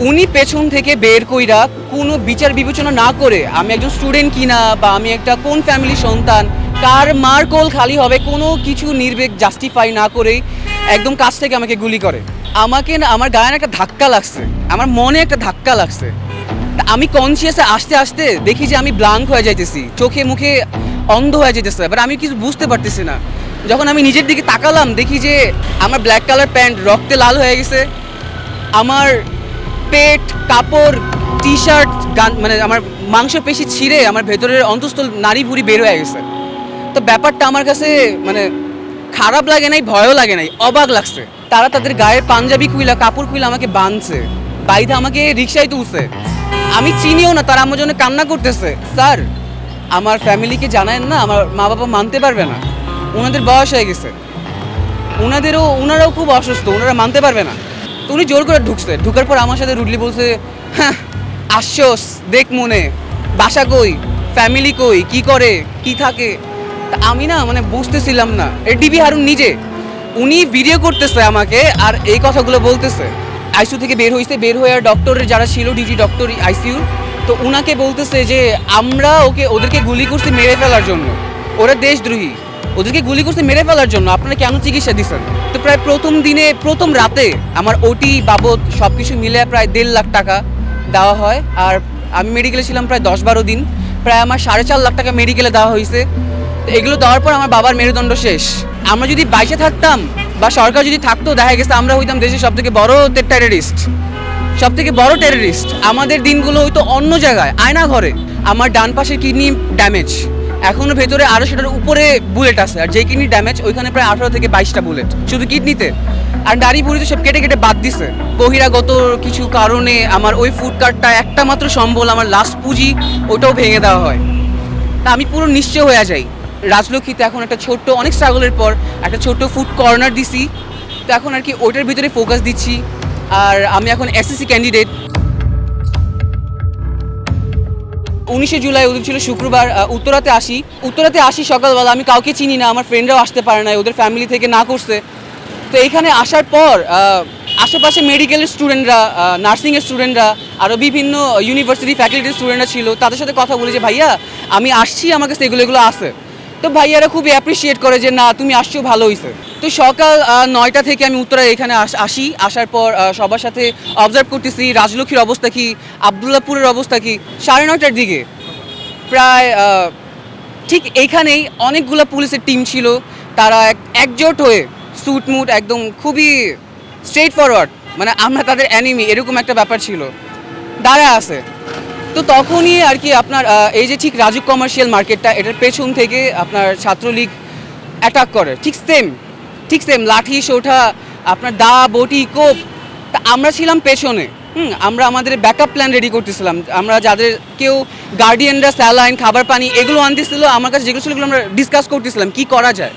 উনি পেছন থেকে বের কইরা কোনো বিচার বিবেচনা না করে আমি একজন স্টুডেন্ট কিনা বা আমি একটা কোন ফ্যামিলির সন্তান, কার মার কোল খালি হবে, কোনো কিছু নির্বিক জাস্টিফাই না করেই একদম কাছ থেকে আমাকে গুলি করে। আমাকে না, আমার গায়ে একটা ধাক্কা লাগছে, আমার মনে একটা ধাক্কা লাগছে। আমি কনসিয়াসে আসতে আসতে দেখি যে আমি ব্লাঙ্ক হয়ে যাইতেছি, চোখে মুখে অন্ধ হয়ে যেতেছে, বাট আমি কিছু বুঝতে পারতেছি না। যখন আমি নিজের দিকে তাকালাম দেখি যে আমার ব্ল্যাক কালার প্যান্ট রক্তে লাল হয়ে গেছে, আমার পেট, কাপড়, টি শার্ট, মানে আমার মাংসপেশি ছিঁড়ে আমার ভেতরের অন্তঃস্থল নাড়ি ভুড়ি বের হয়ে গেছে। তো ব্যাপারটা আমার কাছে মানে খারাপ লাগে নাই, ভয়ও লাগে নাই, অবাক লাগছে। তারা তাদের গায়ের পাঞ্জাবি খুইলা, কাপড় খুইলা আমাকে বাঁধছে, বাইরে আমাকে রিক্সায় তুলছে। আমি চিনিও না, তারা আমার জন্য কান্না করতেছে। স্যার, আমার ফ্যামিলিকে জানায়েন না, আমার মা বাবা মানতে পারবে না, ওনাদের বয়স হয়ে গেছে, ওনারাও খুব অসুস্থ, ওনারা মানতে পারবে না। তো উনি জোর করে ঢুকছে, ঢুকার পর আমার সাথে রুডলি বলছে, হ্যাঁ আসছোস, দেখ মনে, বাসা কই, ফ্যামিলি কই, কি করে, কি থাকে। তা আমি না মানে বুঝতেছিলাম না। ডিবি হারুন নিজে উনি ভিডিও করতেছে আমাকে আর এই কথাগুলো বলতেছে। আইসিইউ থেকে বের হয়েছে, বের হয়ে আর ডক্টরের যারা ছিল, ডিজি ডক্টর আইসিইউ, তো উনাকে বলতেছে যে আমরা ওদেরকে গুলি করছি মেরে ফেলার জন্য, ওরা দেশদ্রোহী, ওদেরকে গুলি করছে মেরে ফেলার জন্য, আপনারা কেন চিকিৎসা দিচ্ছেন। তো প্রায় প্রথম দিনে, প্রথম রাতে আমার ওটি বাবদ সব কিছু মিলে প্রায় 1.5 লাখ টাকা দেওয়া হয়। আর আমি মেডিকেলে ছিলাম প্রায় 10-12 দিন, প্রায় আমার 4.5 লাখ টাকা মেডিকেলে দেওয়া হয়েছে। এগুলো দেওয়ার পর আমার বাবার মেরুদণ্ড শেষ। আমরা যদি বাইচে থাকতাম বা সরকার যদি থাকতো, দেখা গেছে আমরা হইতাম দেশের সব থেকে বড় টেররিস্ট। আমাদের দিনগুলো হয়তো অন্য জায়গায়, আয়না ঘরে। আমার ডান পাশের কিডনি ড্যামেজ, এখনো ভেতরে আরও সেটার উপরে বুলেট আছে। আর যে কিডনি ড্যামেজ ওইখানে প্রায় 18 থেকে 22টা বুলেট শুধু কিডনিতে। আর নারী বুড়িতে সব কেটে কেটে বাদ দিছে বহিরাগত কিছু কারণে। আমার ওই ফুড কার্টটা একটা মাত্র সম্বল, আমার লাস্ট পুঁজি, ওটাও ভেঙে দেওয়া হয়। তা আমি পুরো নিশ্চয় হয়ে যাই। রাজলক্ষ্মীতে এখন একটা ছোট্ট, অনেক স্ট্রাগলের পর একটা ছোট্ট ফুড কর্নার দিছি। তো এখন আর কি ওইটার ভিতরে ফোকাস দিচ্ছি। আর আমি এখন এসএসসি ক্যান্ডিডেট। 19 জুলাই ওদের ছিল শুক্রবার, উত্তরাতে আসি সকালবেলা। আমি কাউকে চিনি না, আমার ফ্রেন্ডরাও আসতে পারে না, ওদের ফ্যামিলি থেকে না করছে। তো এইখানে আসার পর আশেপাশে মেডিকেলের স্টুডেন্টরা, নার্সিংয়ের স্টুডেন্টরা, আরও বিভিন্ন ইউনিভার্সিটি ফ্যাকাল্টির স্টুডেন্টরা ছিল, তাদের সাথে কথা বলে যে ভাইয়া আমি আসছি, আমার কাছে এগুলো আছে। তো ভাইয়ারা খুবই অ্যাপ্রিসিয়েট করে যে না তুমি আসছো, ভালো হয়েছে। তো সকাল 9টা থেকে আমি উত্তরা এখানে আসি। আসার পর সবার সাথে অবজার্ভ করতেছি রাজলক্ষ্মীর অবস্থা কী, আবদুল্লাপুরের অবস্থা কী। 9:30টার দিকে প্রায় ঠিক এইখানেই অনেকগুলো পুলিশের টিম ছিল, তারা একজোট হয়ে স্যুট মুট একদম খুবই স্ট্রেট ফরওয়ার্ড, মানে আমরা তাদের অ্যানিমি এরকম একটা ব্যাপার ছিল, দাঁড়ায় আছে। তো তখনই আর কি আপনার এই যে ঠিক রাজুক কমার্শিয়াল মার্কেটটা, এটার পেছন থেকে আপনার ছাত্রলীগ অ্যাটাক করে। ঠিক সেম লাঠি সোঠা, আপনার দা বটি কোপ। তা আমরা ছিলাম পেছনে, আমরা আমাদের ব্যাকআপ প্ল্যান রেডি করতেছিলাম। আমরা যাদের কেউ গার্ডিয়ানরা স্যালাইন, খাবার পানি এগুলো আনতেছিল, আমার কাছে যেগুলো ছিল এগুলো আমরা ডিসকাস করতেছিলাম কী করা যায়।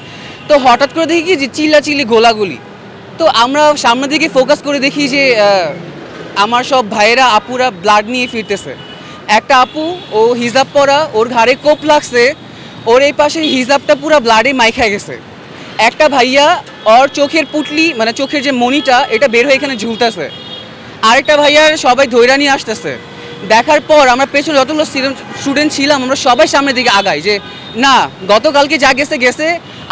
তো হঠাৎ করে দেখি কি যে চিল্লাচিল্লি, গোলাগুলি। তো আমরা সামনের দিকে ফোকাস করে দেখি যে আমার সব ভাইয়েরা, আপুরা ব্লাড নিয়ে ফিরতেছে। একটা আপু, ও হিজাব পরা, ওর ঘাড়ে কোপ লাগছে, ওর এই পাশে হিজাবটা পুরো ব্লাডে মাইখা গেছে। একটা ভাইয়া, ওর চোখের পুটলি, মানে চোখের যে মনিটা, এটা বের হয়ে এখানে ঝুলতেছে। আরেকটা ভাইয়ার সবাই ধৈর্য নিয়ে আসতেছে। দেখার পর আমরা পেছনে যতগুলো স্টুডেন্ট ছিলাম, আমরা সবাই সামনের দিকে আগাই যে না, গতকালকে যা গেছে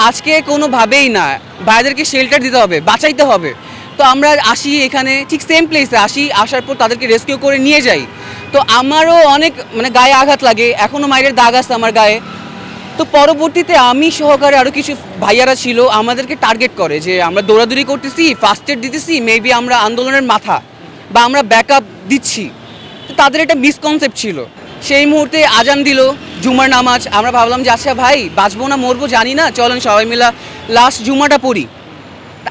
আজকে কোনোভাবেই না, ভাইদেরকে শেল্টার দিতে হবে, বাঁচাইতে হবে। তো আমরা আসি এখানে, ঠিক সেম প্লেসে আসার পর তাদেরকে রেস্কিউ করে নিয়ে যাই। তো আমারও অনেক মানে গায়ে আঘাত লাগে, এখনও মায়ের দাগ আছে আমার গায়ে। তো পরবর্তীতে আমি সহকারে আরও কিছু ভাইয়ারা ছিল, আমাদেরকে টার্গেট করে যে আমরা দৌড়াদৌড়ি করতেছি, ফার্স্ট এড দিতেছি, মেবি আমরা আন্দোলনের মাথা বা আমরা ব্যাকআপ দিচ্ছি। তো তাদের একটা মিসকনসেপ্ট ছিল। সেই মুহূর্তে আজান দিল জুমার নামাজ। আমরা ভাবলাম যে আচ্ছা ভাই, বাঁচবো না মরবো জানি না, চলেন সবাই মিলা লাস্ট জুমাটা পড়ি।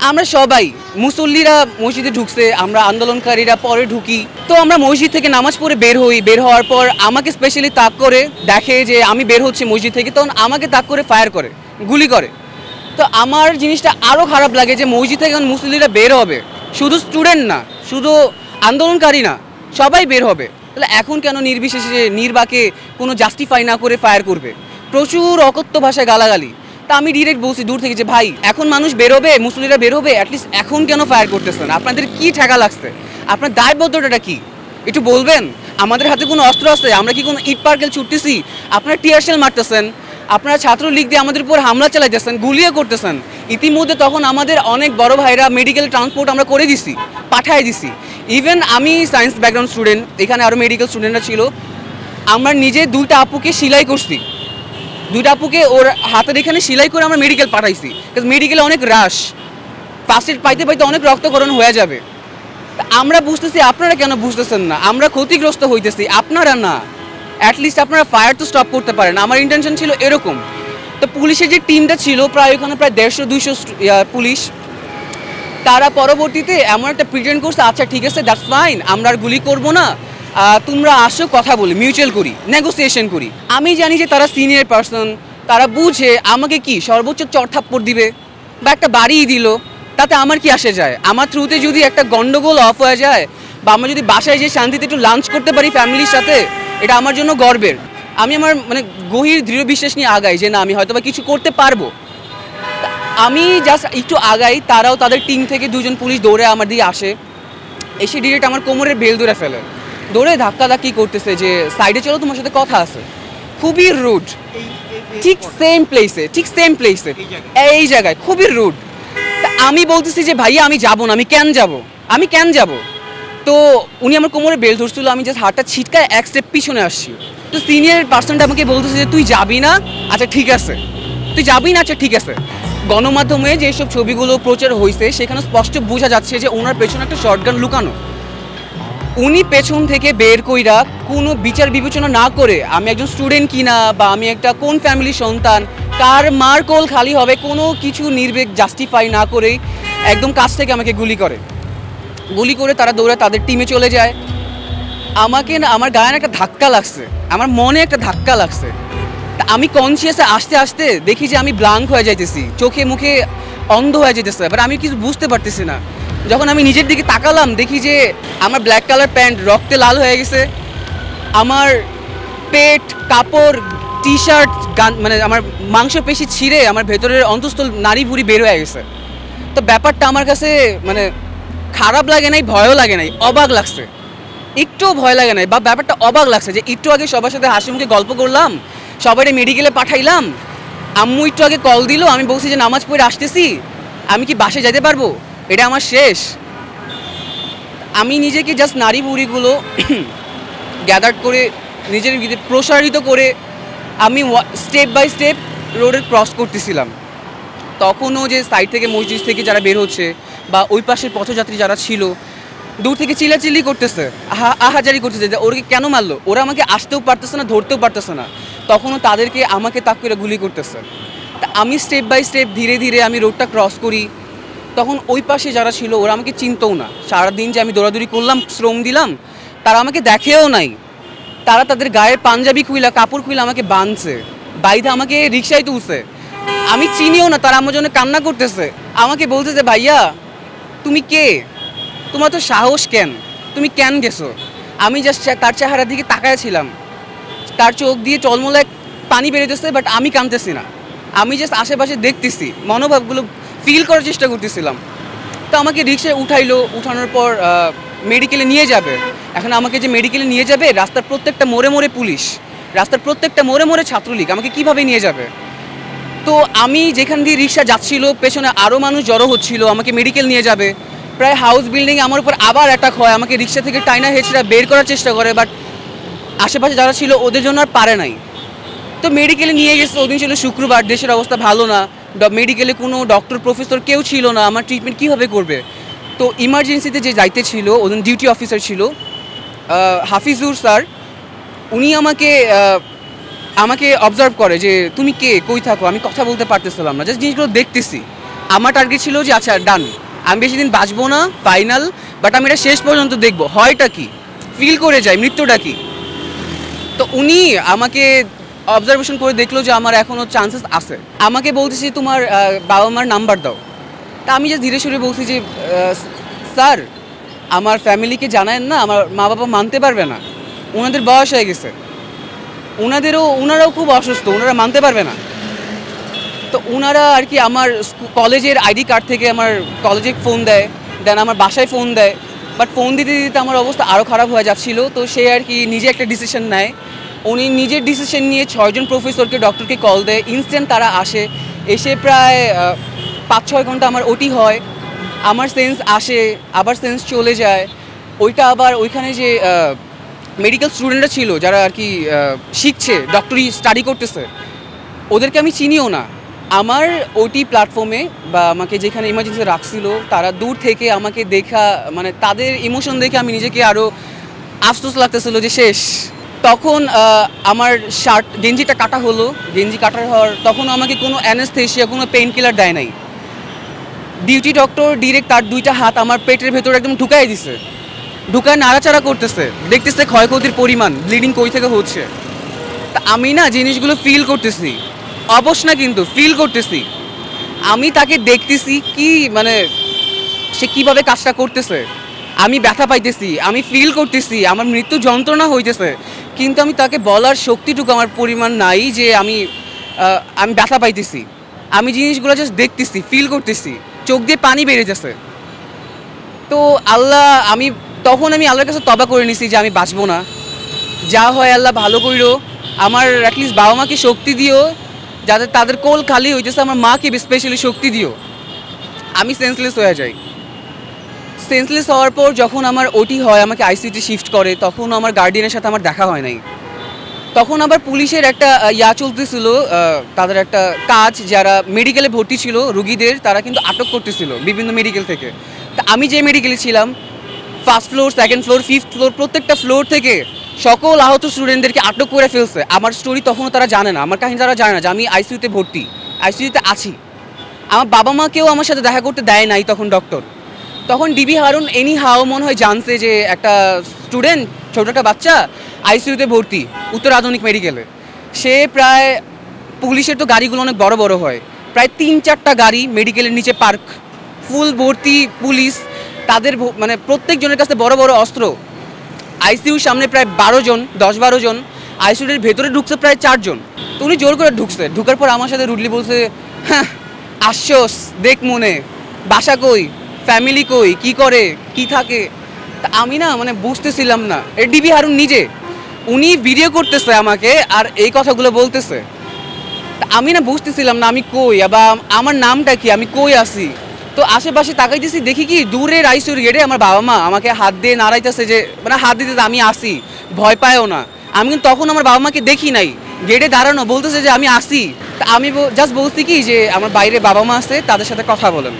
আমরা সবাই মুসল্লিরা মসজিদে ঢুকছে, আমরা আন্দোলনকারীরা পরে ঢুকি। তো আমরা মসজিদ থেকে নামাজ পড়ে বের হই। বের হওয়ার পর আমাকে স্পেশালি তাক করে দেখে যে আমি বের হচ্ছি মসজিদ থেকে, তখন আমাকে তাক করে ফায়ার করে, গুলি করে। তো আমার জিনিসটা আরও খারাপ লাগে যে মসজিদ থেকে মুসল্লিরা বের হবে, শুধু স্টুডেন্ট না, শুধু আন্দোলনকারী না, সবাই বের হবে। তাহলে এখন কেন নির্বিশেষে নির্বাকে কোনো জাস্টিফাই না করে ফায়ার করবে? প্রচুর অকথ্য ভাষায় গালাগালি। তা আমি ডিরেক্ট বলছি দূর থেকে যে ভাই এখন মানুষ বেরোবে, মুসলিরা বেরোবে, অ্যাটলিস্ট এখন কেন ফায়ার করতেছেন? আপনাদের কি ঠেকা লাগছে? আপনার দায়বদ্ধতাটা কি একটু বলবেন? আমাদের হাতে কোনো অস্ত্র আছে? আমরা কি কোনো ইট পার্কেল ছুটতেছি? আপনারা টিয়ার শেল মারতেছেন, আপনারা ছাত্রলীগ দিয়ে আমাদের উপর হামলা চালাইতেছেন, গুলিয়ে করতেছেন। ইতিমধ্যে তখন আমাদের অনেক বড় ভাইরা মেডিকেল ট্রান্সপোর্ট আমরা করে দিছি, পাঠাই দিছি। ইভেন আমি সায়েন্স ব্যাকগ্রাউন্ড স্টুডেন্ট, এখানে আরও মেডিকেল স্টুডেন্টরা ছিল, আমরা নিজে 2টা আপুকে সেলাই করছি, 2টা আপুকে ওর হাতের এখানে সেলাই করে আমরা মেডিকেল পাঠাইছি। মেডিকেলে অনেক রাশ, ফার্স্ট এড পাইতে পাইতে অনেক রক্তকরণ হয়ে যাবে। আমরা বুঝতেছি, আপনারা কেন বুঝতেছেন না? আমরা ক্ষতিগ্রস্ত হইতেছি, আপনারা না। অ্যাটলিস্ট আপনারা ফায়ার তো স্টপ করতে পারেন। আমার ইন্টেনশন ছিল এরকম। তো পুলিশের যে টিমটা ছিল প্রায় ওখানে প্রায় 150-200 পুলিশ, তারা পরবর্তীতে এমন একটা প্রিটেন্ড করছে, আচ্ছা ঠিক আছে দ্যাটস ফাইন, আমরা আর গুলি করবো না, তোমরা আসো কথা বলি, মিউচুয়াল করি, নেগোসিয়েশন করি। আমি জানি যে তারা সিনিয়র পার্সন, তারা বুঝে আমাকে কি সর্বোচ্চ চড়থাপ্পড় দিবে বা একটা বাড়িই দিল, তাতে আমার কি আসে যায়? আমার থ্রুতে যদি একটা গন্ডগোল অফ হয়ে যায় বা আমরা যদি বাসায় যে শান্তিতে একটু লাঞ্চ করতে পারি ফ্যামিলির সাথে, এটা আমার জন্য গর্বের। আমি আমার মানে গভীর দৃঢ় বিশ্বাস নিয়ে আগাই যে না, আমি হয়তো বা কিছু করতে পারবো। আমি জাস্ট একটু আগাই, তারাও তাদের টিম থেকে 2জন পুলিশ দৌড়ে আমার দিকে আসে, এসে ডিরেক্ট আমার কোমরের বেল ধরে ফেলে, দৌড়ে ধাক্কাধাক্কি করতেছে যে সাইডে চলো, তোমার সাথে কথা আছে। খুবই রুড, ঠিক সেম প্লেসে এই জায়গায় খুবই রুড। আমি বলতেছি যে ভাইয়া আমি যাবো না, আমি কেন যাব? তো উনি আমার কোমরে বেল ধরছিল, আমি জাস্ট হাতটা ছিটকায় এক স্টেপ পিছনে আসছি। তো সিনিয়র পার্সনটা আমাকে বলতেছে যে তুই যাবি না, আচ্ছা ঠিক আছে, তুই যাবি না, আচ্ছা ঠিক আছে। গণমাধ্যমে যেসব ছবিগুলো প্রচার হয়েছে সেখানে স্পষ্ট বোঝা যাচ্ছে যে ওনার পেছনে একটা শর্টগান লুকানো। উনি পেছন থেকে বের কইরা কোনো বিচার বিবেচনা না করে, আমি একজন স্টুডেন্ট কিনা বা আমি একটা কোন ফ্যামিলির সন্তান, কার মার কোল খালি হবে, কোনো কিছু নির্বিক জাস্টিফাই না করেই একদম কাছ থেকে আমাকে গুলি করে তারা দৌড়ে তাদের টিমে চলে যায়। আমাকে না, আমার গায়ে একটা ধাক্কা লাগছে, আমার মনে একটা ধাক্কা লাগছে। তা আমি কনসিয়াসে আস্তে আস্তে দেখি যে আমি ব্লাঙ্ক হয়ে যাইতেছি, চোখে মুখে অন্ধ হয়ে যেতেছে, এবার আমি কিছু বুঝতে পারতেছি না। যখন আমি নিজের দিকে তাকালাম দেখি যে আমার ব্ল্যাক কালার প্যান্ট রক্তে লাল হয়ে গেছে, আমার পেট, কাপড়, টি শার্ট, মানে আমার মাংসপেশি ছিঁড়ে আমার ভেতরের অন্তঃস্থল নাড়ি ভুড়ি বের হয়ে গেছে। তো ব্যাপারটা আমার কাছে মানে খারাপ লাগে নাই, ভয়ও লাগে নাই, অবাক লাগছে। একটুও ভয় লাগে নাই বা ব্যাপারটা অবাক লাগছে যে একটু আগে সবার সাথে হাসি মুখে গল্প করলাম, সবাই মেডিকেলে পাঠাইলাম, আম্মু একটু আগে কল দিল, আমি বলছি যে নামাজ পড়ে আসতেছি, আমি কি বাসে যেতে পারবো? এটা আমার শেষ। আমি নিজেকে জাস্ট নারী বুড়িগুলো গ্যাদার করে নিজের প্রসারিত করে আমি স্টেপ বাই স্টেপ রোডে ক্রস করতেছিলাম। তখনও যে সাইড থেকে মসজিদ থেকে যারা বের হচ্ছে বা ওই পাশের পথযাত্রী যারা ছিল দূর থেকে চিল্লাচিল্লি করতেছে, আহাজারি করতেছে যে ওরা কেন মারলো, ওরা আমাকে আসতেও পারতেছে না, ধরতেও পারতেছে না, তখনও তাদেরকে আমাকে তাক করে গুলি করতেছে। তা আমি স্টেপ বাই স্টেপ ধীরে ধীরে আমি রোডটা ক্রস করি। তখন ওই পাশে যারা ছিল ওরা আমাকে চিনতও না, সারাদিন যে আমি দৌড়াদৌড়ি করলাম, শ্রম দিলাম, তারা আমাকে দেখেও নাই। তারা তাদের গায়ের পাঞ্জাবি খুইলা, কাপড় খুইলা আমাকে বাঁধছে, বাইধে আমাকে রিক্সায় তুলছে, আমি চিনিও না। তারা আমার জন্য কান্না করতেছে, আমাকে বলতেছে ভাইয়া তুমি কে, তোমার তো সাহস কেন, তুমি কেন গেছো? আমি জাস্ট তার চেহারার দিকে তাকাইছিলাম, তার চোখ দিয়ে টলমলে পানি বেরোতেছে, বাট আমি কাঁদতেছি না, আমি জাস্ট আশেপাশে দেখতেছি, মনোভাবগুলো ফিল করার চেষ্টা করতেছিলাম। তো আমাকে রিক্সায় উঠাইলো, উঠানোর পর মেডিকেলে নিয়ে যাবে। এখন আমাকে যে মেডিকেলে নিয়ে যাবে, রাস্তার প্রত্যেকটা মোড়ে মোড়ে পুলিশ, রাস্তার প্রত্যেকটা মোড়ে মোড়ে ছাত্রলীগ, আমাকে কিভাবে নিয়ে যাবে? তো আমি যেখান দিয়ে রিক্সা যাচ্ছিল পেছনে আরও মানুষ জড়ো হচ্ছিল, আমাকে মেডিকেল নিয়ে যাবে। প্রায় হাউস বিল্ডিং আমার উপর আবার অ্যাটাক হয়, আমাকে রিক্সা থেকে টাইনা হেঁচড়া বের করার চেষ্টা করে, বাট আশেপাশে যারা ছিল ওদের জন্য আর পারে নাই। তো মেডিকেলে নিয়ে গেছে, ওদিন ছিল শুক্রবার, দেশের অবস্থা ভালো না, মেডিকেলে কোনো ডক্টর প্রফেসর কেউ ছিল না, আমার ট্রিটমেন্ট কীভাবে করবে? তো ইমার্জেন্সিতে যে যাইতে ছিল, ওদিন ডিউটি অফিসার ছিল হাফিজুর স্যার, উনি আমাকে অবজার্ভ করে যে তুমি কে, কই থাকো। আমি কথা বলতে পারতেছিলাম না, জাস্ট জিনিসগুলো দেখতেছি। আমার টার্গেট ছিল যে আচ্ছা ডান, আমি বেশি দিন বাঁচবো না, ফাইনাল, বাট আমি এটা শেষ পর্যন্ত দেখবো, হয়টা কি, ফিল করে যাই মৃত্যুটা কি। তো উনি আমাকে অবজারভেশন করে দেখলো যে আমার এখনও চান্সেস আছে। আমাকে বলতেছি তোমার বাবা মার নাম্বার দাও। তা আমি জাস্ট ধীরে সুরে বলছি যে স্যার আমার ফ্যামিলিকে জানায়েন না, আমার মা বাবা মানতে পারবে না। ওনাদের বয়স হয়ে গেছে, ওনারাও খুব অসুস্থ, ওনারা মানতে পারবে না। তো ওনারা আর কি আমার কলেজের আইডি কার্ড থেকে আমার কলেজে ফোন দেয়, দেন আমার বাসায় ফোন দেয়, বাট ফোন দিতে দিতে আমার অবস্থা আরও খারাপ হয়ে যাচ্ছিল। তো সে আর কি নিজে একটা ডিসিশন নেয়, উনি নিজের ডিসিশন নিয়ে 6 জন প্রফেসরকে ডক্টরকে কল দেয়, ইনস্ট্যান্ট তারা আসে, এসে প্রায় 5-6 ঘন্টা আমার ওটি হয়, আমার সেন্স আসে, আবার সেন্স চলে যায়। ওইটা আবার ওইখানে যে মেডিকেল স্টুডেন্টরা ছিল যারা আর কি শিখছে, ডক্টরি স্টাডি করতেছে, ওদেরকে আমি চিনিও না। আমার ওটি প্ল্যাটফর্মে বা আমাকে যেখানে ইমার্জেন্সি রাখছিল, তারা দূর থেকে আমাকে দেখা, মানে তাদের ইমোশন দেখে আমি নিজেকে আরও আফসোস লাগতেছিল যে শেষ। তখন আমার গেঞ্জিটা কাটা হলো, গেঞ্জি কাটার হওয়ার তখন আমাকে কোনো অ্যানেস্থেশিয়া, কোনো পেইন কিলার দেয় নাই। ডিউটি ডক্টর ডিরেক্ট তার 2টা হাত আমার পেটের ভেতরে একদম ঢুকাই দিছে, ঢুকায় নাড়াচাড়া করতেছে, দেখতেছে ক্ষয়ক্ষতির পরিমাণ, ব্লিডিং কই থেকে হচ্ছে। তা আমি না জিনিসগুলো ফিল করতেছি, অবশ না কিন্তু ফিল করতেছি। আমি তাকে দেখতেছি কি মানে সে কিভাবে কাজটা করতেছে, আমি ব্যথা পাইতেছি, আমি ফিল করতেছি, আমার মৃত্যু যন্ত্রণা হইতেছে, কিন্তু আমি তাকে বলার শক্তিটুকু আমার পরিমাণ নাই যে আমি ব্যথা পাইতেছি। আমি জিনিসগুলো জাস্ট দেখতেছি, ফিল করতেছি, চোখ দিয়ে পানি বেরিয়েছে। তো তখন আমি আল্লাহর কাছে তওবা করে নিছি যে আমি বাঁচবো না, যা হয় আল্লাহ ভালো কইরো, আমার অ্যাটলিস্ট বাবা মাকে শক্তি দিও, যাতে তাদের কোল খালি হইতেছে, আমার মাকে স্পেশালি শক্তি দিও। আমি সেন্সলেস হয়ে যাই। সেন্সলেস হওয়ার পর যখন আমার ওটি হয়, আমাকে আইসিইউতে শিফট করে, তখন আমার গার্ডিয়ানের সাথে আমার দেখা হয় নাই। তখন আবার পুলিশের একটা চলতেছিল, তাদের একটা কাজ, যারা মেডিকেলে ভর্তি ছিল রুগীদের, তারা কিন্তু আটক করতেছিল বিভিন্ন মেডিকেল থেকে। তা আমি যে মেডিকেলে ছিলাম, 1st floor, 2nd floor, 5th floor, প্রত্যেকটা ফ্লোর থেকে সকল আহত স্টুডেন্টদেরকে আটক করে ফেলছে। আমার স্টোরি তখনও তারা জানে না, আমার কাহিনী তারা জানে না যে আমি আইসিইউতে ভর্তি, আইসিইউতে আছি। আমার বাবা মাকেও আমার সাথে দেখা করতে দেয় নাই তখন ডক্টর। তখন ডিবি হারুন এনি হাও মনে হয় জানছে যে একটা স্টুডেন্ট, ছোটো একটা বাচ্চা আইসিইউতে ভর্তি উত্তর আধুনিক মেডিকেলে। সে প্রায়, পুলিশের তো গাড়িগুলো অনেক বড় বড় হয়, প্রায় 3-4টা গাড়ি মেডিকেলের নিচে পার্ক, ফুল ভর্তি পুলিশ, তাদের মানে প্রত্যেকজনের কাছে বড় বড় অস্ত্র। আইসিইউর সামনে প্রায় 10-12 জন, আইসিইউর ভেতরে ঢুকছে প্রায় 4 জন। তো উনি জোর করে ঢুকছে, ঢুকার পর আমার সাথে রুডলি বলছে, হ্যাঁ আসছোস, দেখ মনে, বাসা কই, ফ্যামিলি কই, কি করে, কি থাকে। তা আমি না মানে বুঝতেছিলাম না। ডিবি হারুন নিজে, উনি ভিডিও করতেছে আমাকে আর এই কথাগুলো বলতেছে। তা আমি না বুঝতেছিলাম না আমি কই, বা আমার নামটা কি, আমি কই আসি। তো আশেপাশে তাকাইতেছি, দেখি কি দূরের আইসিইউর গেটে আমার বাবা মা আমাকে হাত দিয়ে নাড়াইতেছে, যে মানে হাত দিতে আমি আসি, ভয় পায়ও না। আমি কিন্তু তখন আমার বাবা মাকে দেখি নাই, গেটে দাঁড়ানো, বলতেছে যে আমি আসি। তা আমি জাস্ট বলছি কি যে আমার বাইরে বাবা মা আছে, তাদের সাথে কথা বলেন।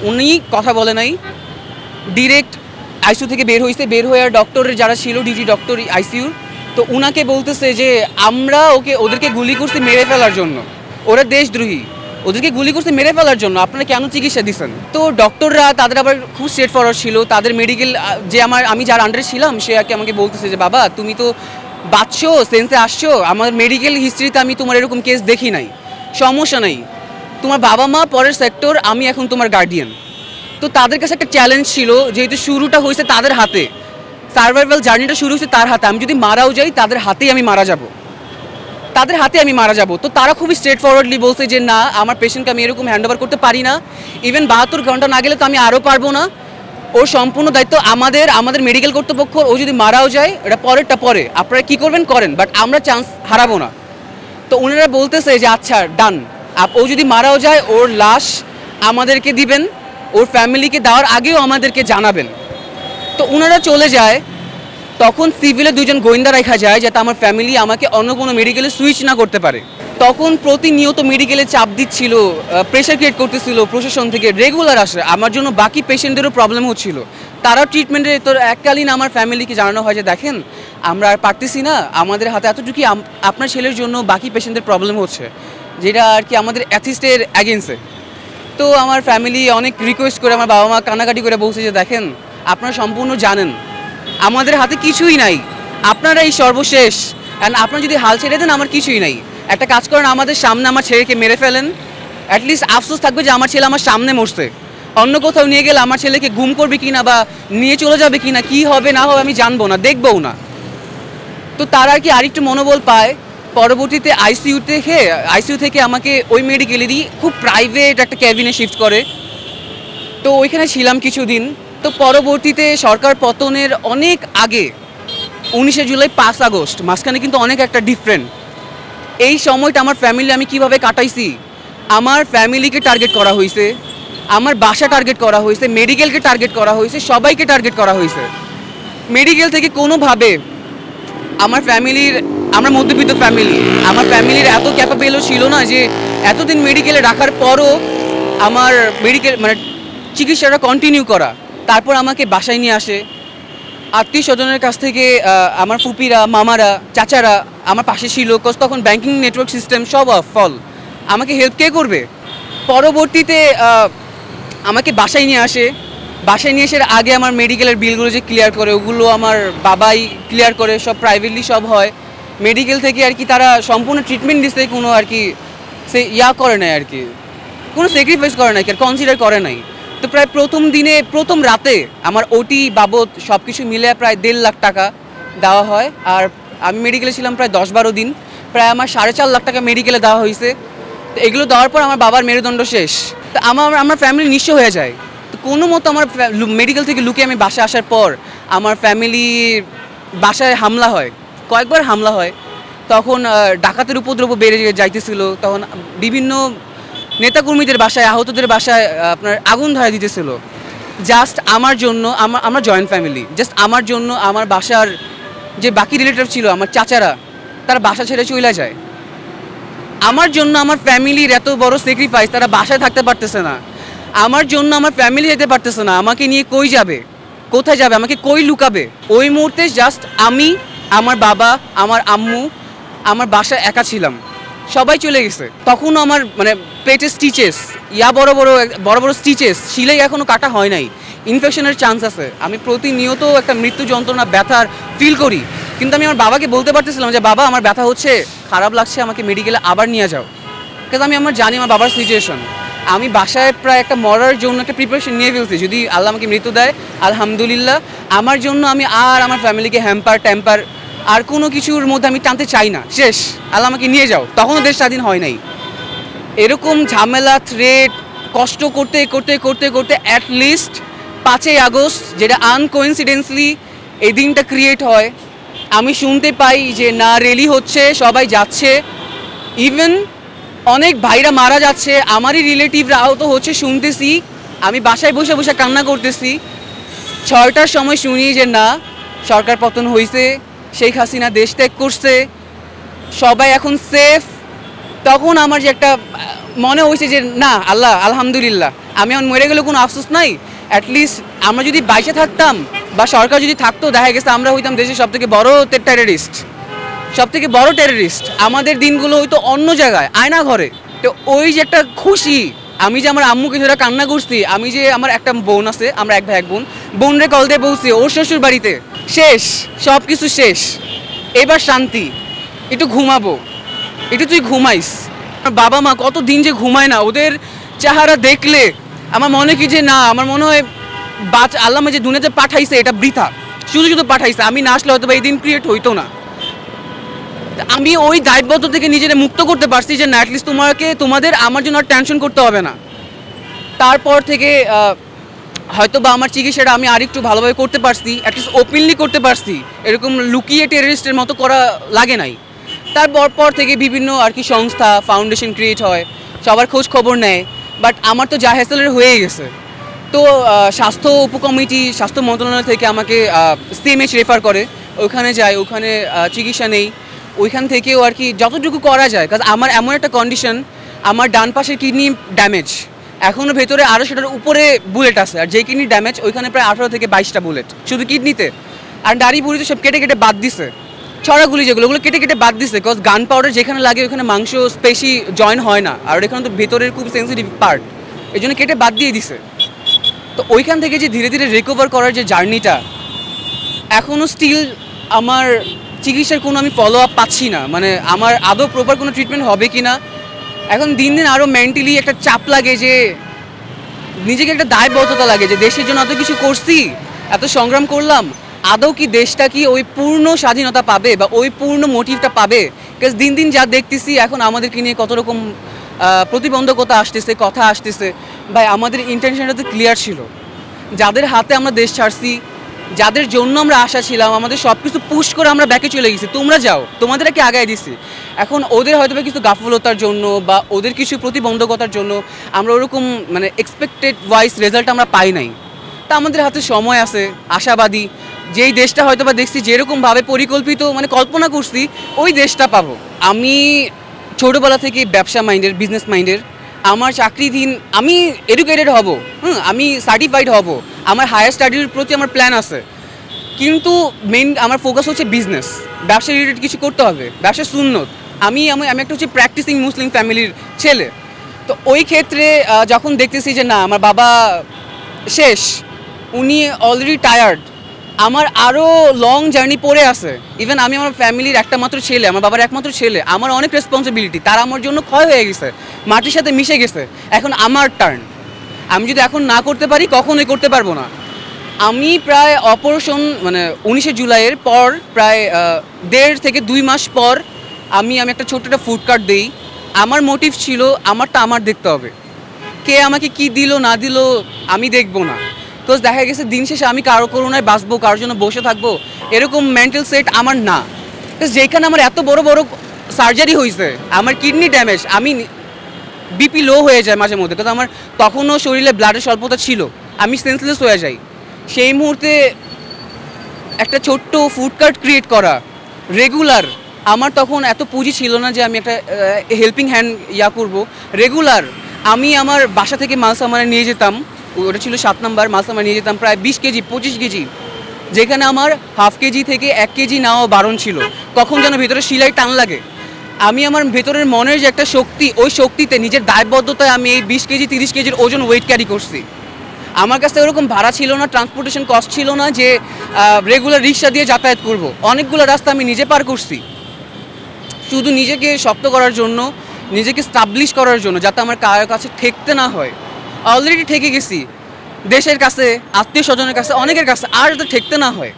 উনি কথা বলে নাই, ডিরেক্ট আইসিইউ থেকে বের হয়েছে, বের হয়ে ডক্টরের যারা ছিল, ডিউটি ডক্টর আইসিইউর, তো উনাকে বলতেছে যে আমরা ওদেরকে গুলি করছি মেরে ফেলার জন্য, ওরা দেশদ্রোহী, ওদেরকে গুলি করছে মেরে ফেলার জন্য, আপনারা কেন চিকিৎসা দিচ্ছেন। তো ডক্টররা তাদের আবার খুব স্ট্রেট ফরওয়ার্ড ছিল, তাদের মেডিকেল যে আমি যার আন্ডারে ছিলাম, সে আমাকে বলতেছে যে বাবা তুমি তো বাঁচছো, সেন্সে আসছো, আমার মেডিকেল হিস্ট্রিতে আমি তোমার এরকম কেস দেখি নাই, সমস্যা নাই, তোমার বাবা মা পরের সেক্টর, আমি এখন তোমার গার্ডিয়ান। তো তাদের কাছে একটা চ্যালেঞ্জ ছিল, যেহেতু শুরুটা হয়েছে তাদের হাতে, সার্ভাইভাল জার্নিটা শুরু হয়েছে তার হাতে, আমি যদি মারাও যাই তাদের হাতেই আমি মারা যাব, তাদের হাতে আমি মারা যাব। তো তারা খুবই স্ট্রেট ফরওয়ার্ডলি বলছে যে না, আমার পেশেন্টকে আমি এরকম হ্যান্ড ওভার করতে পারি না, ইভেন 72 ঘন্টা না গেলে তো আমি আরও পারবো না, ওর সম্পূর্ণ দায়িত্ব আমাদের মেডিকেল কর্তৃপক্ষ, ও যদি মারাও যায় এটা পরেরটা পরে, আপনারা কী করবেন করেন, বাট আমরা চান্স হারাবো না। তো ওনারা বলতেছে যে আচ্ছা ডান, ও যদি মারাও যায় ওর লাশ আমাদেরকে দিবেন, ওর ফ্যামিলিকে দেওয়ার আগেও আমাদেরকে জানাবেন। তো ওনারা চলে যায়, তখন সিভিলে 2 জন গোয়েন্দা রাখা যায় যাতে আমার ফ্যামিলি আমাকে অন্য কোনো মেডিকেলে সুইচ না করতে পারে। তখন প্রতিনিয়ত মেডিকেলে চাপ দিচ্ছিল, প্রেশার ক্রিয়েট করতেছিল প্রশাসন থেকে, রেগুলার আসে আমার জন্য, বাকি পেশেন্টদেরও প্রবলেম হচ্ছিল, তারাও ট্রিটমেন্টের। তো এককালীন আমার ফ্যামিলিকে জানানো হয় যে দেখেন আমরা আর পারতেছি না, আমাদের হাতে এতটুকু, আপনার ছেলের জন্য বাকি পেশেন্টদের প্রবলেম হচ্ছে, যেটা আর কি আমাদের অ্যাথিস্টের অ্যাগেন্সে। তো আমার ফ্যামিলি অনেক রিকোয়েস্ট করে, আমার বাবা মা কান্নাকাটি করে বলছে যে দেখেন আপনারা সম্পূর্ণ জানেন আমাদের হাতে কিছুই নাই, আপনারা এই সর্বশেষ, অ্যান্ড আপনারা যদি হাল ছেড়ে দেন আমার কিছুই নাই, একটা কাজ করেন আমাদের সামনে আমার ছেলেকে মেরে ফেলেন, অ্যাটলিস্ট আফসোস থাকবে যে আমার ছেলে আমার সামনে মরছে, অন্য কোথাও নিয়ে গেলে আমার ছেলেকে গুম করবে কি না, বা নিয়ে চলে যাবে কি না, কী হবে না হবে আমি জানবো না, দেখবও না। তো তারা আর কি আরেকটু মনোবল পায়। পরবর্তীতে আইসিইউ থেকে আমাকে ওই মেডিকেলেরই খুব প্রাইভেট একটা ক্যাবিনে শিফট করে। তো ওইখানে ছিলাম কিছুদিন। তো পরবর্তীতে সরকার পতনের অনেক আগে 19শে জুলাই 5 আগস্ট মাঝখানে কিন্তু অনেক একটা ডিফারেন্ট। এই সময়টা আমার ফ্যামিলি আমি কিভাবে কাটাইছি, আমার ফ্যামিলিকে টার্গেট করা হয়েছে, আমার বাসা টার্গেট করা হয়েছে, মেডিকেলকে টার্গেট করা হয়েছে, সবাইকে টার্গেট করা হয়েছে। মেডিকেল থেকে কোনোভাবে আমার ফ্যামিলির, আমরা মধ্যবিত্ত ফ্যামিলি, আমার ফ্যামিলির এত ক্যাপাবেলও ছিল না যে এতদিন মেডিকেলে রাখার পরও আমার মেডিকেল মানে চিকিৎসাটা কন্টিনিউ করা। তারপর আমাকে বাসায় নিয়ে আসে আত্মীয় স্বজনের কাছ থেকে। আমার ফুপিরা, মামারা, চাচারা আমার পাশে ছিল, কজ তখন ব্যাংকিং নেটওয়ার্ক সিস্টেম সব ফল। আমাকে হেল্প কে করবে? পরবর্তীতে আমাকে বাসায় নিয়ে আসে। বাসায় নিয়ে আসার আগে আমার মেডিকেলের বিলগুলো যে ক্লিয়ার করে ওগুলো আমার বাবাই ক্লিয়ার করে, সব প্রাইভেটলি সব হয়। মেডিকেল থেকে আর কি তারা সম্পূর্ণ ট্রিটমেন্ট দিতে কোনো আর কি সে করে নাই আর কি, কোনো স্যাক্রিফাইস করে নাই, কনসিডার করে নাই। তো প্রায় প্রথম রাতে আমার ওটি বাবদ সব কিছু মিলে প্রায় 1.5 লাখ টাকা দেওয়া হয়। আর আমি মেডিকেলে ছিলাম প্রায় 10-12 দিন, প্রায় আমার 4.5 লাখ টাকা মেডিকেলে দেওয়া হয়েছে। তো এগুলো দেওয়ার পর আমার বাবার মেরুদণ্ড শেষ। তো আমার ফ্যামিলি নিঃস্ব হয়ে যায়। তো কোনো মতো আমার মেডিকেল থেকে লুকিয়ে আমি বাসায় আসার পর আমার ফ্যামিলি বাসায় হামলা হয়, কয়েকবার হামলা হয়। তখন ডাকাতের উপদ্রব বেড়ে যাইতেছিল। তখন বিভিন্ন নেতাকর্মীদের বাসায়, আহতদের বাসায় আপনার আগুন ধরা দিতেছিল। জাস্ট আমার জন্য, আমরা জয়েন্ট ফ্যামিলি, জাস্ট আমার জন্য আমার বাসার যে বাকি রিলেটিভ ছিল, আমার চাচারা, তারা বাসা ছেড়ে চলে যায়। আমার জন্য আমার ফ্যামিলির এত বড় স্যাক্রিফাইস, তারা বাসায় থাকতে পারতেছে না। আমার জন্য আমার ফ্যামিলি যেতে পারতেছে না। আমাকে নিয়ে কই যাবে, কোথায় যাবে, আমাকে কই লুকাবে? ওই মুহূর্তে জাস্ট আমি, আমার বাবা, আমার আম্মু, আমার বাসায় একা ছিলাম। সবাই চলে গেছে। তখনও আমার মানে পেটে স্টিচেস, বড় বড় স্টিচেস, শিলাই এখনও কাটা হয় নাই, ইনফেকশনের চান্স আছে। আমি প্রতিনিয়ত একটা মৃত্যু যন্ত্রণা, ব্যথার ফিল করি। কিন্তু আমি আমার বাবাকে বলতে পারতেছিলাম যে বাবা আমার ব্যথা হচ্ছে, খারাপ লাগছে, আমাকে মেডিকেলে আবার নিয়ে যাও। কারণ আমি জানি আমার বাবার সিচুয়েশন। আমি বাসায় প্রায় একটা মরার জন্য একটা প্রিপারেশন নিয়ে ফেলছি। যদি আল্লাহ আমাকে মৃত্যু দেয় আলহামদুলিল্লাহ, আমার জন্য আমি আর আমার ফ্যামিলিকে ট্যাম্পার আর কোনো কিছুর মধ্যে আমি টানতে চাই না। শেষ, আল্লাহ আমাকে নিয়ে যাও। তখনও দেশ স্বাধীন হয় নাই। এরকম ঝামেলা, থ্রেট, কষ্ট করতে করতে করতে করতে অ্যাটলিস্ট 5ই আগস্ট, যেটা আনকোইন্সিডেন্সলি এই দিনটা ক্রিয়েট হয়, আমি শুনতে পাই যে না র্যালি হচ্ছে, সবাই যাচ্ছে, ইভেন অনেক ভাইরা মারা যাচ্ছে, আমারই রিলেটিভরা আহত হচ্ছে শুনতেছি। আমি বাসায় বসে বসে কান্না করতেছি। 6টার সময় শুনি যে না, সরকার পতন হয়েছে, শেখ হাসিনা দেশ ত্যাগ করছে, সবাই এখন সেফ। তখন আমার যে একটা মনে হয়েছে যে না আল্লাহ আলহামদুলিল্লাহ, আমি এখন মরে গেলে কোনো আফসোস নাই। অ্যাটলিস্ট আমরা যদি বাইচে থাকতাম বা সরকার যদি থাকতো, দেখা গেছে আমরা হইতাম দেশের সবথেকে বড় টেররিস্ট। আমাদের দিনগুলো হয়তো অন্য জায়গায়, আয়না ঘরে। তো ওই যে একটা খুশি, আমি যে আমার আম্মুকে ধরে কান্না করছি, আমি যে আমার একটা বোন আছে, আমরা এক ভাই এক বোন রে কল দিয়ে বলছি ওর শ্বশুর বাড়িতে, শেষ, সব কিছু শেষ, এবার শান্তি, একটু ঘুমাবো, একটু তুই ঘুমাইস। বাবা মা কত দিন যে ঘুমায় না, ওদের চেহারা দেখলে আমার মনে কি যে না, আমার মনে হয় আল্লাহ যে দুনিয়াতে পাঠাইছে এটা বৃথা, শুধু পাঠাইছে। আমি না আসলে হয়তো বা এই দিন ক্রিয়েট হইতো না। আমি ওই দায়বদ্ধ থেকে নিজেরা মুক্ত করতে পারছি যে না, অ্যাটলিস্ট তোমাদের আমার জন্য আর টেনশন করতে হবে না। তারপর থেকে হয়তো বা আমার চিকিৎসাটা আমি আরেকটু ভালোভাবে করতে পারছি, অ্যাটলিস্ট ওপেনলি করতে পারছি, এরকম লুকিয়ে টেররিস্টের মতো করা লাগে নাই। তারপর থেকে বিভিন্ন আর কি সংস্থা, ফাউন্ডেশন ক্রিয়েট হয়, সবার খোঁজ খবর নেয়। বাট আমার তো যা হ্যাসেলের হয়ে গেছে। তো স্বাস্থ্য উপকমিটি, স্বাস্থ্য মন্ত্রণালয় থেকে আমাকে সিএমএইচ রেফার করে, ওখানে যাই, ওখানে চিকিৎসা নেই। ওইখান থেকেও আর কি যতটুকু করা যায়, কারণ আমার এমন একটা কন্ডিশন, আমার ডান পাশের কিডনি ড্যামেজ, এখনও ভেতরে 250টার উপরে বুলেট আছে। আর যে কিডনি ড্যামেজ, ওইখানে প্রায় 18 থেকে 22টা বুলেট শুধু কিডনিতে। আর দাড়ি বুড়িতে সব কেটে কেটে বাদ দিছে, ছড়াগুলি যেগুলো, ওগুলো কেটে কেটে বাদ দিছে। বিকজ গান পাউডার যেখানে লাগে ওখানে মাংস স্পেশি জয়েন হয় না, আর এখানে তো ভেতরের খুব সেন্সিটিভ পার্ট, এই জন্য কেটে বাদ দিয়ে দিছে। তো ওইখান থেকে যে ধীরে ধীরে রিকভার করার যে জার্নিটা, এখনও স্টিল আমার চিকিৎসার কোনো আমি ফলো আপ পাচ্ছি না। মানে আমার আদৌ প্রপার কোনো ট্রিটমেন্ট হবে কি না, এখন দিন দিন আরও মেন্টালি একটা চাপ লাগে, যে নিজেকে একটা দায়বদ্ধতা লাগে যে দেশের জন্য এত কিছু করছি, এত সংগ্রাম করলাম, আদৌ কি দেশটা কি ওই পূর্ণ স্বাধীনতা পাবে বা ওই পূর্ণ মোটিভটা পাবে? বিকজ দিন দিন যা দেখতেছি এখন আমাদেরকে নিয়ে কত রকম প্রতিবন্ধকতা আসতেছে, কথা আসতেছে। ভাই আমাদের ইন্টেনশনটা তো ক্লিয়ার ছিল, যাদের হাতে আমরা দেশ ছাড়ছি, যাদের জন্য আমরা আশা ছিলাম, আমাদের সব কিছু পুশ করে আমরা ব্যাকে চলে গেছি, তোমরা যাও, তোমাদেরকে আগায় দিছি। এখন ওদের হয়তো কিছু গাফলতার জন্য বা ওদের কিছু প্রতিবন্ধকতার জন্য আমরা ওরকম মানে এক্সপেক্টেড ওয়াইজ রেজাল্ট আমরা পাই নাই। তা আমাদের হাতে সময় আছে, আশাবাদী, যেই দেশটা হয়তো বা দেখছি যেরকমভাবে পরিকল্পিত মানে কল্পনা করছি ওই দেশটা পাবো। আমি ছোটোবেলা থেকে ব্যবসা মাইন্ডের, বিজনেস মাইন্ডের। আমার চাকরি দিন আমি এডুকেটেড হব, আমি সার্টিফাইড হব, আমার হায়ার স্টাডির প্রতি আমার প্ল্যান আছে, কিন্তু মেইন আমার ফোকাস হচ্ছে বিজনেস, ব্যবসা রিলেটেড কিছু করতে হবে, ব্যবসা সুন্নত। আমি একটা হচ্ছে প্র্যাকটিসিং মুসলিম ফ্যামিলির ছেলে। তো ওই ক্ষেত্রে যখন দেখতেছি যে না আমার বাবা শেষ, উনি অলরেডি টায়ার্ড, আমার আরও লং জার্নি পড়ে আছে। ইভেন আমি আমার ফ্যামিলির একটা মাত্র ছেলে, আমার বাবার একমাত্র ছেলে, আমার অনেক রেসপন্সিবিলিটি, তারা আমার জন্য ক্ষয় হয়ে গেছে, মাটির সাথে মিশে গেছে। এখন আমার টার্ন, আমি যদি এখন না করতে পারি কখনোই করতে পারবো না। আমি প্রায় অপারেশন মানে 19শে জুলাইয়ের পর প্রায় 1.5 থেকে 2 মাস পর আমি একটা ছোট্ট একটা ফুড কার্ট দিই। আমার মোটিভ ছিল আমারটা আমার দেখতে হবে, কে আমাকে কি দিল না দিল আমি দেখবো না। বিকজ দেখা গেছে দিন শেষে আমি কারো করোনায় বাঁচবো, কারোর জন্য বসে থাকবো, এরকম মেন্টাল সেট আমার না। বিকজ যেখানে আমার এত বড় বড় সার্জারি হয়েছে, আমার কিডনি ড্যামেজ, আমি বিপি লো হয়ে যায় মাঝে মধ্যে, কারণ আমার তখনও শরীরে ব্লাডের স্বল্পতা ছিল, আমি সেন্সলেস হয়ে যাই। সেই মুহূর্তে একটা ছোট্ট ফুড কার্ট ক্রিয়েট করা রেগুলার, আমার তখন এত পুঁজি ছিল না যে আমি একটা হেল্পিং হ্যান্ড করব। রেগুলার আমি আমার বাসা থেকে মাল সামানে নিয়ে যেতাম, ওটা ছিল 7 নম্বর, মাল সামানে নিয়ে যেতাম প্রায় 20 কেজি 25 কেজি, যেখানে আমার হাফ কেজি থেকে 1 কেজি নেওয়া বারণ ছিল। কখন যেন ভেতরে শিলাই টান লাগে, আমি আমার ভেতরের মনের যে একটা শক্তি, ওই শক্তিতে নিজের দায়বদ্ধতায় আমি এই 20 কেজি 30 কেজির ওজন ওয়েট ক্যারি করছি। আমার কাছে ওরকম ভাড়া ছিল না, ট্রান্সপোর্টেশন কস্ট ছিল না যে রেগুলার রিক্সা দিয়ে যাতায়াত করব। অনেকগুলো রাস্তা আমি নিজে পার করছি, শুধু নিজেকে শক্ত করার জন্য, নিজেকে স্টাবলিশ করার জন্য, যাতে আমার কারোর কাছে ঠেকতে না হয়। অলরেডি ঠেকে গেছি দেশের কাছে, আত্মীয় স্বজনের কাছে, অনেকের কাছে, আর যাতে ঠেকতে না হয়।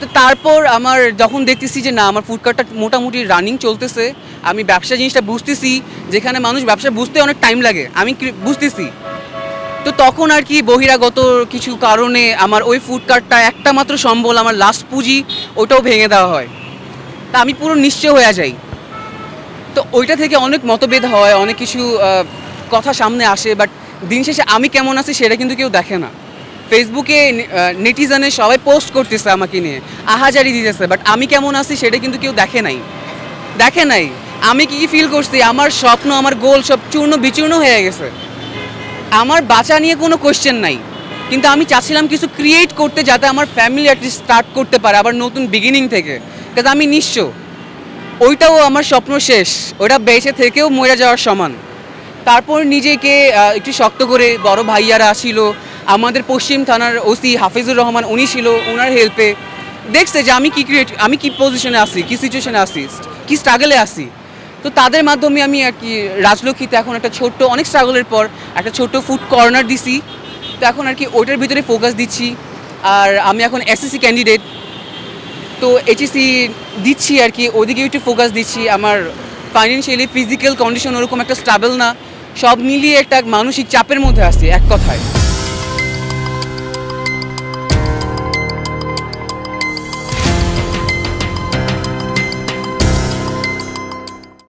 তো তারপর আমার যখন দেখতেছি যে না আমার ফুড কার্টটা মোটামুটি রানিং চলতেছে, আমি ব্যবসা জিনিসটা বুঝতেছি, যেখানে মানুষ ব্যবসা বুঝতে অনেক টাইম লাগে আমি বুঝতেছি। তো তখন আর কি বহিরাগত কিছু কারণে আমার ওই ফুড কার্টটা একটা মাত্র সম্বল, আমার লাস্ট পুঁজি, ওটাও ভেঙে দেওয়া হয়। তা আমি পুরো নিশ্চয় হয়ে যাই। তো ওইটা থেকে অনেক মতভেদ হয়, অনেক কিছু কথা সামনে আসে, বাট দিন শেষে আমি কেমন আছি সেটা কিন্তু কেউ দেখে না। ফেসবুকে নেটিজেনে সবাই পোস্ট করতেছে আমাকে নিয়ে, আহাজারি দিতেছে, বাট আমি কেমন আছি সেটা কিন্তু কেউ দেখে নাই। আমি কি ফিল করছি, আমার স্বপ্ন, আমার গোল সব চূর্ণ বিচূর্ণ হয়ে গেছে। আমার বাঁচা নিয়ে কোনো কোয়েশ্চেন নাই, কিন্তু আমি চাচ্ছিলাম কিছু ক্রিয়েট করতে, যাতে আমার ফ্যামিলি অ্যাটলিস্ট স্টার্ট করতে পারে আবার নতুন বিগিনিং থেকে। কিন্তু আমি নিঃস্ব, ওইটাও আমার স্বপ্ন শেষ, ওটা বেঁচে থেকেও মরে যাওয়ার সমান। তারপর নিজেকে একটু শক্ত করে, বড় ভাইয়ারা ছিল, আমাদের পশ্চিম থানার ওসি হাফিজুর রহমান, উনি ছিল, ওনার হেল্পে দেখছে যে আমি কি পজিশনে আছি, কি সিচুয়েশনে আছি, কি স্ট্রাগলে আছি। তো তাদের মাধ্যমে আমি আর কি রাজলক্ষ্মীতে এখন একটা ছোট্ট, অনেক স্ট্রাগলের পর একটা ছোট্ট ফুড কর্নার দিছি। তো এখন আর কি ওইটার ভিতরে ফোকাস দিচ্ছি। আর আমি এখন এসএসসি ক্যান্ডিডেট, তো এইচএসসি দিচ্ছি আর কি, ওদিকে একটু ফোকাস দিচ্ছি। আমার ফাইন্যান্সিয়ালি ফিজিক্যাল কন্ডিশন ওরকম একটা স্টেবল না, সব মিলিয়ে একটা মানসিক চাপের মধ্যে আছি এক কথায়।